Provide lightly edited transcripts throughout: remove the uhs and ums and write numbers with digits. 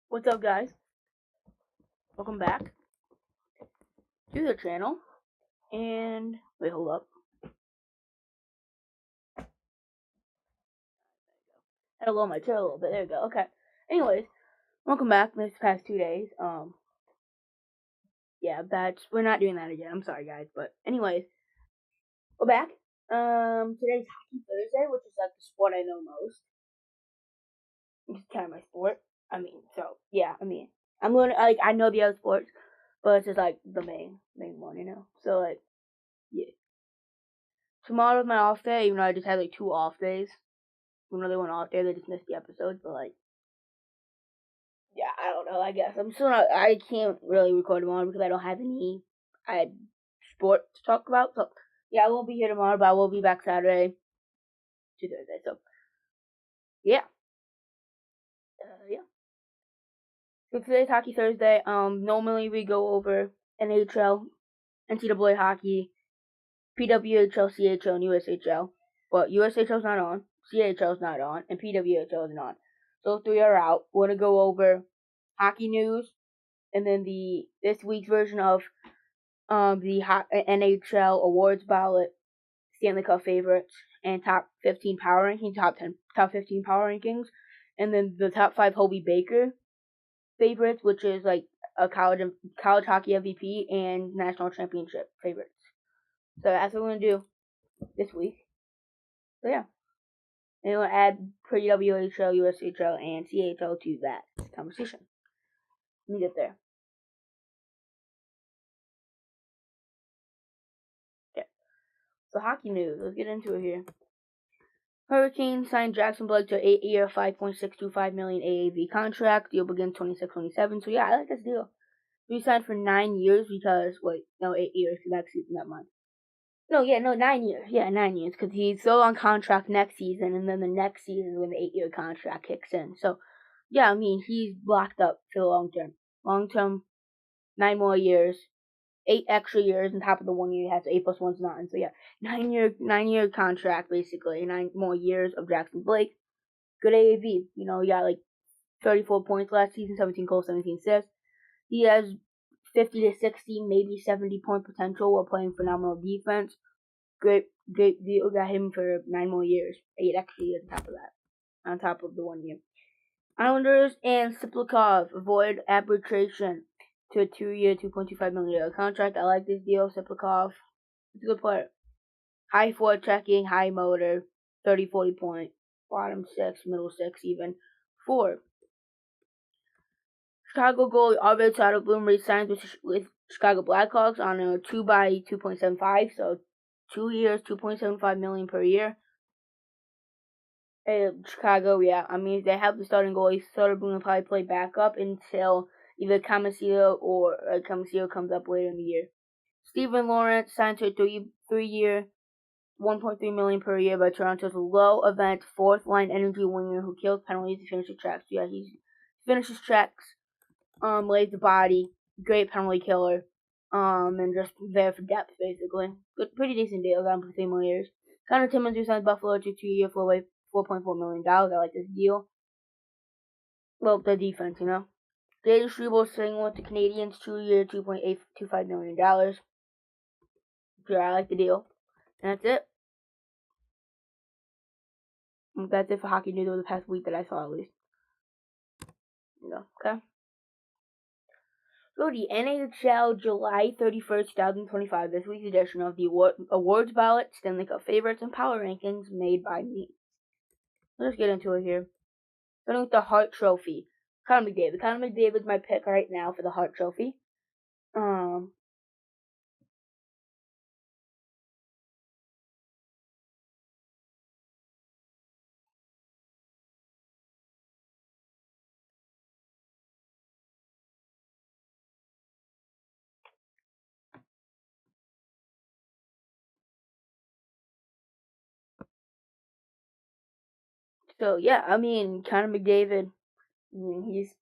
What's up, guys? Welcome back to the channel. And wait, hold up. I had to lower my chair a little bit. There we go. Okay. Anyways, welcome back. This past 2 days. Yeah, we're not doing that again. I'm sorry, guys. But anyways, we're back. Today's Hockey Thursday, which is like the sport I know most. It's kind of my sport. I'm learning. I know the other sports, but it's just like the main one, you know. So like, yeah. Tomorrow's my off day, even though I just had like 2 off days. Even though they went off day, they just missed the episodes. But like, yeah, I don't know. I guess I'm still not. I can't really record tomorrow because I don't have any sport to talk about. So yeah, I won't be here tomorrow, but I will be back Saturday to Thursday. So yeah. So today's Hockey Thursday. Normally we go over NHL, NCAA Hockey, PWHL, CHL, and USHL. But USHL's not on, CHL's not on, and PWHL isn't on. So 3 are out. We're gonna go over hockey news, and then this week's version of the NHL Awards Ballot, Stanley Cup favorites, and top 15 power rankings, top 15 power rankings, and then the top 5 Hobey Baker favorites, which is like a college hockey MVP and national championship favorites. So that's what we're gonna do this week. So yeah, and we'll add PWHL, USHL, and CHL to that conversation. Let me get there. Okay. So hockey news. Let's get into it here. Hurricanes signed Jackson Blake to an 8-year, $5.625 million AAV contract. Deal begins 26-27. So yeah, I like this deal. We signed for 9 years because 8 years because next season that month. 9 years. Yeah, 9 years because he's still on contract next season, and then the next season is when the 8-year contract kicks in. So yeah, I mean he's blocked up for the long term. Long term, 9 more years. 8 extra years on top of the 1 year he has, so 8 plus 1's 9. So yeah, 9-year contract basically, 9 more years of Jackson Blake. Good AAV, you know, he got like 34 points last season, 17 goals, 17 assists. He has 50 to 60, maybe 70 point potential while playing phenomenal defense. Great deal, got him for 9 more years, 8 extra years on top of that, on top of the 1 year. Islanders and Siplikov avoid arbitration to a 2-year, $2.25 million contract. I like this deal. Siplikov, he's a good player. High forward checking, high motor, 30-40 point, bottom 6, middle 6 even. 4. Chicago goalie Arvid Soderblom re-signs with Chicago Blackhawks on a 2x2.75, so 2 years, $2.75 million per year. Chicago, yeah. I mean, they have the starting goalie. Soderblom will probably play backup until either Camisilo or Camisilo comes up later in the year. Steven Lawrence signed to a 3-year, $1.3 million per year by Toronto's low-event fourth-line energy winger who kills penalties to finish his tracks. Yeah, he finishes tracks, lays the body, great penalty killer, and just there for depth, basically. Good, pretty decent deal. Got him for 3 more years. Connor Timmins who signed Buffalo to 2-year, $4.4 million. I like this deal. Well, the defense, you know. Jaden Struble signing with the Canadiens, 2-year, $2.825 million. Yeah, I like the deal. And that's it. That's it for hockey news over the past week that I saw, at least. Okay. So the NHL July 31st, 2025, this week's edition of the Awards Ballot, Stanley Cup Favorites, and Power Rankings made by me. Let's get into it here. Starting with the Hart Trophy. Connor McDavid. Connor McDavid's my pick right now for the Hart Trophy. So, yeah, I mean, Connor McDavid, he's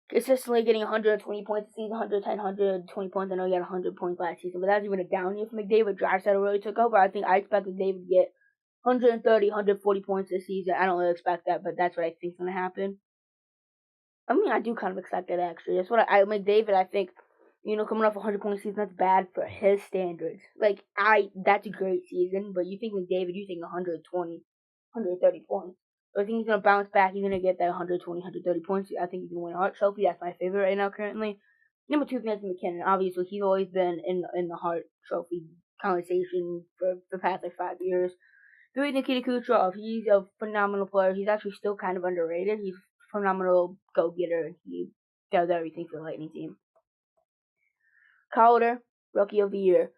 consistently getting 120 points a season, 110, 120 points. I know he had 100 points last season, but that's even a down year for McDavid. Draisaitl really took over. I expect McDavid to get 130, 140 points this season. I don't really expect that, but that's what I think is going to happen. I mean, I do kind of expect that, actually. That's what McDavid, I think, coming off a 100-point season, that's bad for his standards. That's a great season, but you think McDavid, you think 120, 130 points. So I think he's going to bounce back. He's going to get that 120, 130 points. I think he's going to win a Hart Trophy. That's my favorite right now, currently. Number 2 is Nathan McKinnon. Obviously, he's always been in the Hart Trophy conversation for the past, 5 years. 3, Nikita Kucherov. He's a phenomenal player. He's actually still kind of underrated. He's a phenomenal go-getter. He does everything for the Lightning team. Calder, Rookie of the Year.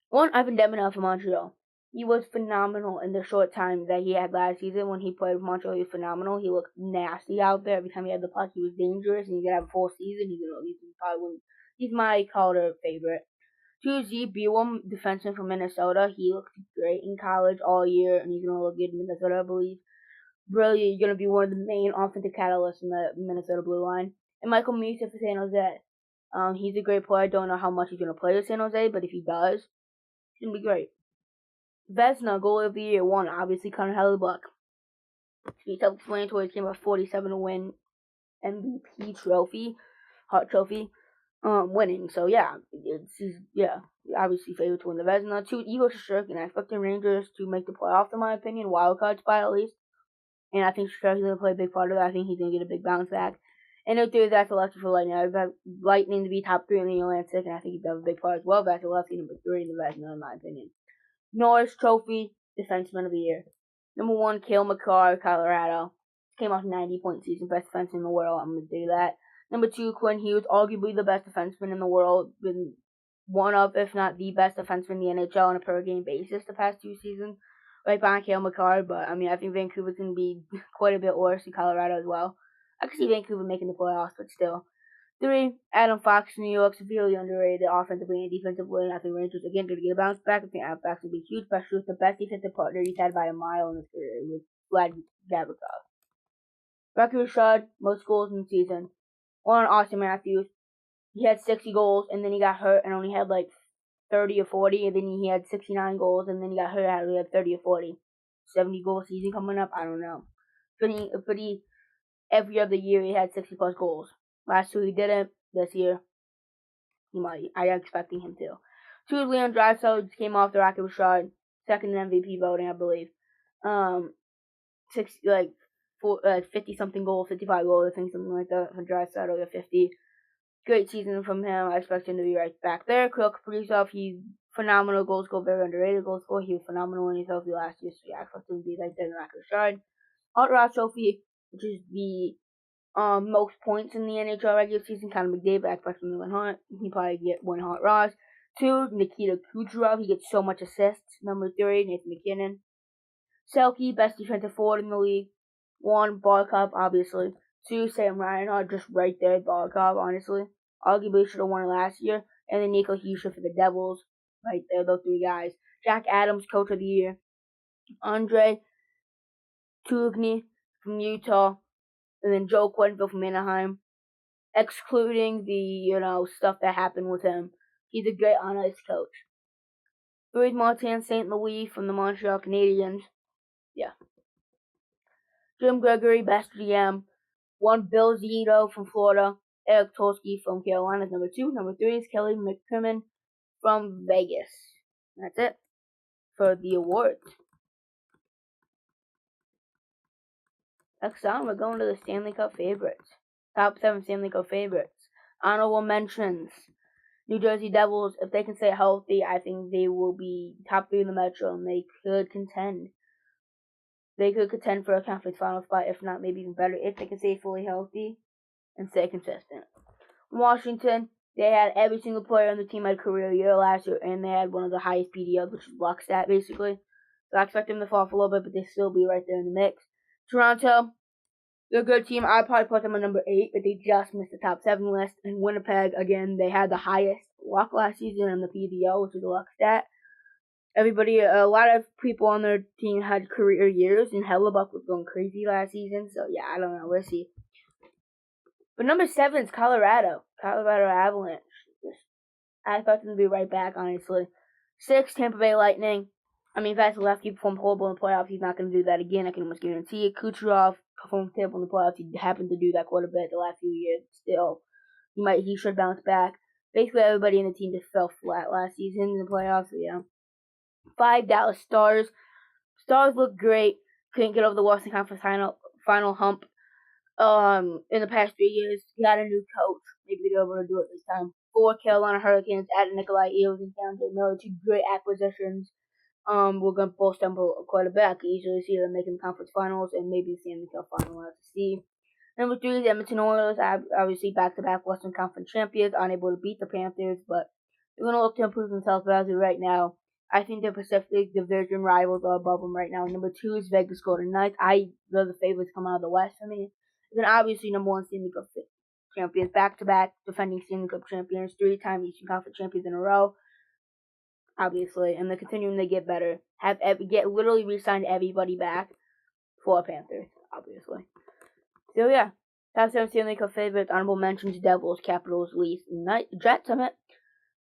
1, Ivan Demina for Montreal. He was phenomenal in the short time that he had last season. When he played with Montreal, he was phenomenal. He looked nasty out there. Every time he had the puck, he was dangerous, and he's going to have a full season. He's my Calder favorite. 2, Z Bewam, defenseman from Minnesota. He looked great in college all year, and he's going to look good in Minnesota, I believe. Really going to be one of the main offensive catalysts in the Minnesota Blue Line. And Michael Misa for San Jose. He's a great player. I don't know how much he's going to play with San Jose, but if he does, it's going to be great. Vezina, Goalie of the Year, 1, obviously Connor Hellebuyck. To be self-explanatory, came up 47 to win MVP trophy, Hart Trophy, winning. So yeah, he's obviously favored to win the Vezina. 2, Igor Shesterkin. I expect the Rangers to make the playoffs, in my opinion, wildcard spot at least. And I think Shesterkin's going to play a big part of that. I think he's going to get a big bounce back. And no 3 is Vasilevsky for Lightning. I expect Lightning to be top 3 in the Atlantic, and I think he'd have a big part as well. Vasilevsky, number 3 in the Vezina, in my opinion. Norris Trophy, Defenseman of the Year. Number 1, Cale Makar, Colorado. Came off 90-point season, best defenseman in the world. I'm going to do that. Number 2, Quinn Hughes, arguably the best defenseman in the world. Been one of, if not the best defenseman in the NHL on a per-game basis the past 2 seasons. Right behind Cale Makar, but I mean, I think Vancouver's going to be quite a bit worse than Colorado as well. I could see Vancouver making the playoffs, but still. 3, Adam Fox, New York, severely underrated offensively and defensively. And I think Rangers, again, going to get a bounce back. I think Adam Fox will be huge, especially with the best defensive partner he's had by a mile in his career with Vlad Gavrikov. Rocky Richard, most goals in the season. 1, Austin Matthews. He had 60 goals, and then he got hurt and only had 30 or 40, and then he had 69 goals, and then he got hurt and he had 30 or 40. 70-goal season coming up? I don't know. Pretty every other year he had 60-plus goals. Last 2 he didn't. This year, he might. I'm expecting him to. 2, Leon Draisaitl just came off the Rocket Richard, second in MVP voting, I believe. 50-something goals, 55 goals, I think, something like that for Draisaitl, 50. Great season from him. I expect him to be right back there. Kirill Kaprizov, he's phenomenal goal scorer, very underrated goal scorer. He was phenomenal when he was healthy last year, so yeah, I expect him to be right there in the Rocket Richard. Hart Ross Trophy, which is the most points in the NHL regular season. Connor McDavid, I expect him to win Hart. He probably get 1 Hart Ross. 2, Nikita Kucherov. He gets so much assists. Number 3, Nathan McKinnon. Selke, best defensive forward in the league. 1, Barkov, obviously. 2, Sam Reinhart, just right there, Barkov, honestly. Arguably should have won it last year. And then Nico Hischier for the Devils. Right there, those 3 guys. Jack Adams, Coach of the Year. Andre Tourigny from Utah. And then Joe Quenneville from Anaheim. Excluding the, stuff that happened with him. He's a great on ice coach. 3, Martin St. Louis from the Montreal Canadiens. Yeah. Jim Gregory, best GM. 1, Bill Zito from Florida. Eric Tolsky from Carolina is number 2. Number 3 is Kelly McCrimmon from Vegas. That's it for the awards. Next on, we're going to the Stanley Cup favorites. Top 7 Stanley Cup favorites. Honorable mentions. New Jersey Devils, if they can stay healthy, I think they will be top 3 in the Metro, and they could contend. They could contend for a conference final spot, if not, maybe even better, if they can stay fully healthy and stay consistent. Washington, they had every single player on the team had a career year last year, and they had one of the highest PDOs, which is block stat, basically. So I expect them to fall off a little bit, but they still be right there in the mix. Toronto, they're a good team. I'd probably put them at number 8, but they just missed the top 7 list. And Winnipeg, again, they had the highest luck last season in the PDO, which is a luck stat. a lot of people on their team had career years, and Hellebuck was going crazy last season. So yeah, I don't know. We'll see. But number 7 is Colorado Avalanche. I expect them to be right back, honestly. 6, Tampa Bay Lightning. I mean, Vasilevsky performed horrible in the playoffs. He's not going to do that again. I can almost guarantee it. Kucherov performed terrible in the playoffs. He happened to do that quite a bit the last few years. Still, he should bounce back. Basically, everybody in the team just fell flat last season in the playoffs. So yeah. 5, Dallas Stars. Stars look great. Couldn't get over the Western Conference final hump. In the past 3 years, he got a new coach. Maybe they're able to do it this time. 4, Carolina Hurricanes added Nikolai Ehlers and Keandre Miller, 2 great acquisitions. We're gonna both stumble quite a bit. I could easily see them making the conference finals and maybe the Stanley Cup final. We'll have to see. Number 3 is Edmonton Oilers, obviously back-to-back Western Conference champions, unable to beat the Panthers, but they're gonna look to improve themselves. But as of right now, I think the Pacific Division rivals are above them right now. Number 2 is Vegas Golden Knights. They're the favorites come out of the West for me. Then obviously number 1 Stanley Cup champions, back-to-back defending Stanley Cup champions, 3-time Eastern Conference champions in a row. Obviously, and they're continuing to get better. Literally re-signed everybody back for Panthers, obviously. So yeah, top 7 Stanley Cup favorites. Honorable mentions: Devils, Capitals, Leafs, Jets.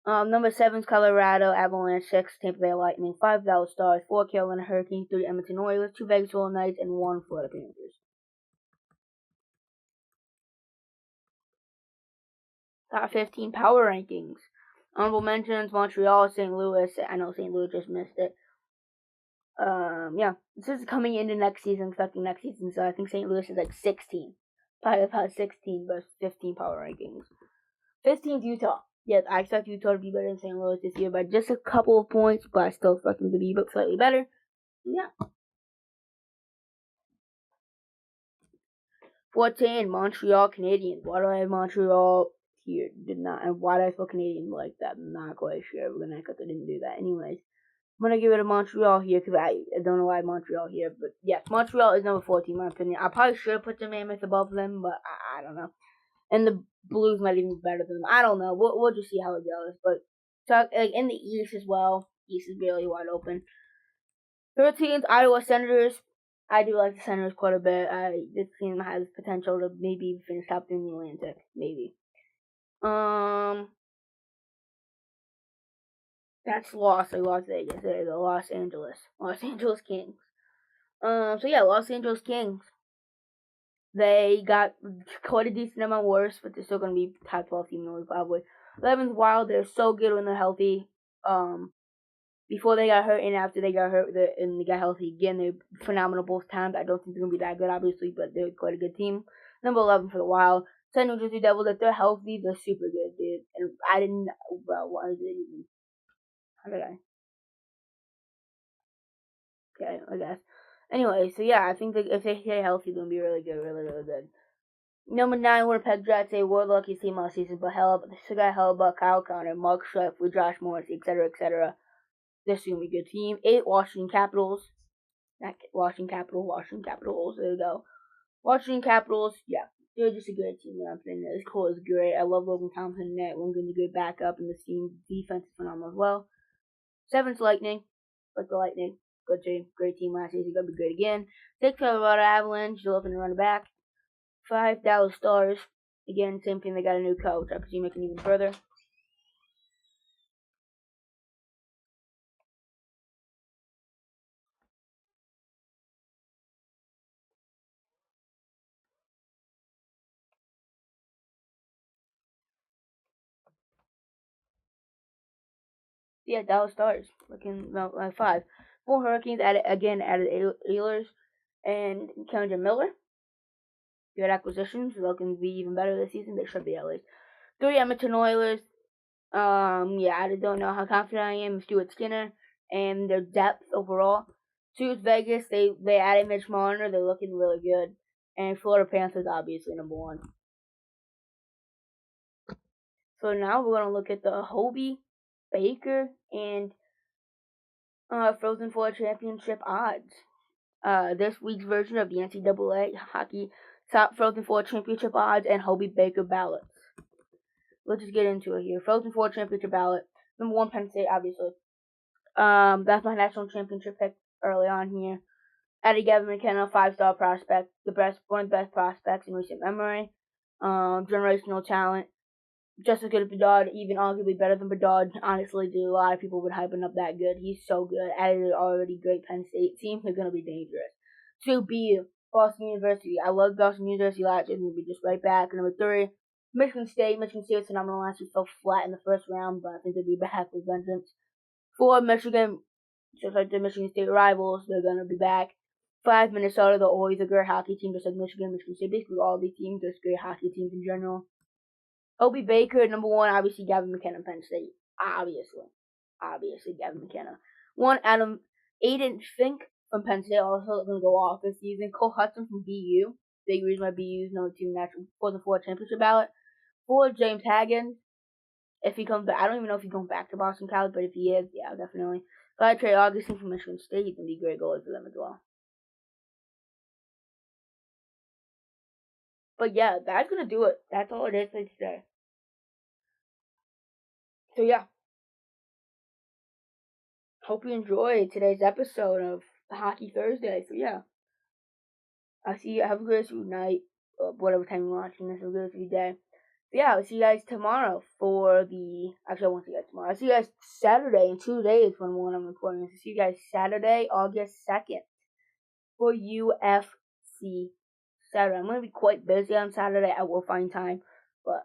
Number 7 is Colorado Avalanche. 6, Tampa Bay Lightning. 5, Dallas Stars. 4, Carolina Hurricanes. 3, Edmonton Oilers. 2, Vegas Golden Knights, and 1, Florida Panthers. Top 15 power rankings. Honorable mentions: Montreal, St. Louis. I know St. Louis just missed it. Yeah, this is coming into next season, expecting next season. So I think St. Louis is like 16, probably about 16, but 15 power rankings. 15 is Utah. Yes, I expect Utah to be better than St. Louis this year by just a couple of points, but I still expect them to be slightly better. Yeah. 14, Montreal Canadiens. Why do I have Montreal here? And why did I spell Canadian like that? I'm not quite sure. We're gonna because I didn't do that. Anyways, I'm gonna give it to Montreal here because I don't know why Montreal here, but yes, Montreal is number 14 in my opinion. I probably should have put the Mammoth above them, but I don't know. And the Blues might even be better than them. I don't know. We'll just see how it goes. But in the East as well, East is really wide open. 13th, Iowa Senators. I do like the Senators quite a bit. This team has potential to maybe finish top 3 in the Atlantic, maybe. That's Las Vegas. They're the Los Angeles Kings. So yeah, Los Angeles Kings. They got quite a decent amount worse, but they're still gonna be top 12 team probably. 11's Wild. They're so good when they're healthy. Before they got hurt and after they got hurt and they got healthy again, they're phenomenal both times. I don't think they're gonna be that good, obviously, but they're quite a good team. Number 11 for the Wild. 10 New Jersey Devils. If they're healthy, they're super good, dude. And I didn't. Well, why is it even? How did I? Okay, I guess. Anyway, so yeah, I think that if they stay healthy, they're gonna be really good, really, really good. Number 9, Winnipeg Jets. They were the luckiest team last season, but Guy Hellebuck, Kyle Connor, Mark Scheifele, Josh Morris, etc., etc. This is gonna be a good team. 8, Washington Capitals. Washington Capitals. There we go. Washington Capitals. Yeah, they're just a good team. In my opinion, this core is great. I love Logan Thompson in net. Logan's a good backup, and this team defense is phenomenal as well. 7's Lightning. Like the Lightning. Good team. Great team last season. Gonna be great again. 6, Colorado Avalanche. They're looking to run it back. 5, Dallas Stars. Again, same thing. They got a new coach. I presume it can even further. Yeah, Dallas Stars. Looking like 5. 4, Hurricanes. Added Ehlers and Keandre Miller. Good acquisitions. Looking to be even better this season. They should be at least. 3, Edmonton Oilers. Yeah, I don't know how confident I am with Stuart Skinner and their depth overall. 2 is Vegas. They added Mitch Marner. They're looking really good. And Florida Panthers, obviously, number 1. So now we're going to look at the Hobey, Baker, and Frozen Four Championship odds. This week's version of the NCAA Hockey Top Frozen Four Championship odds and Hobey Baker ballots. Let's just get into it here. Frozen Four Championship ballot. Number 1, Penn State, obviously. That's my national championship pick early on here. Eddie Gavin McKenna, 5-star prospect, one of the best prospects in recent memory. Generational talent, just as good as Bedard, even arguably better than Bedard. Honestly, dude, a lot of people would hype him up that good. He's so good. Added an already great Penn State team, they're gonna be dangerous. 2, BU, Boston University. I love Boston University last year. Gonna be just right back. Number 3, Michigan State. Michigan State was phenomenal last year. Fell flat in the first round, but I think they'll be back with vengeance. 4, Michigan. Just like the Michigan State rivals, they're gonna be back. 5, Minnesota. They're always a great hockey team, just like Michigan, Michigan State. Basically, all these teams are great hockey teams in general. Hobey Baker, number 1, obviously Gavin McKenna, Penn State. Obviously Gavin McKenna. 1, Aiden Fink from Penn State, also going to go off this season. Cole Hudson from BU. Big reason why BU is number 2 national for the 4 championship ballot. 4, James Haggins. If he comes back, I don't even know if he's going back to Boston College, but if he is, yeah, definitely. 5, Trey Augustine from Michigan State. He's going to be a great goalie for them as well. But yeah, that's going to do it. That's all it is for today. So yeah. Hope you enjoyed today's episode of Hockey Thursday. So yeah. I'll see you. Have a good rest of your night. Whatever time you're watching this. Have a good rest of your day. So yeah, I'll see you guys tomorrow for the... Actually, I won't see you guys tomorrow. I'll see you guys Saturday in 2 days when I'm recording this. I'll see you guys Saturday, August 2nd for UFC Saturday. I'm going to be quite busy on Saturday. I will find time. But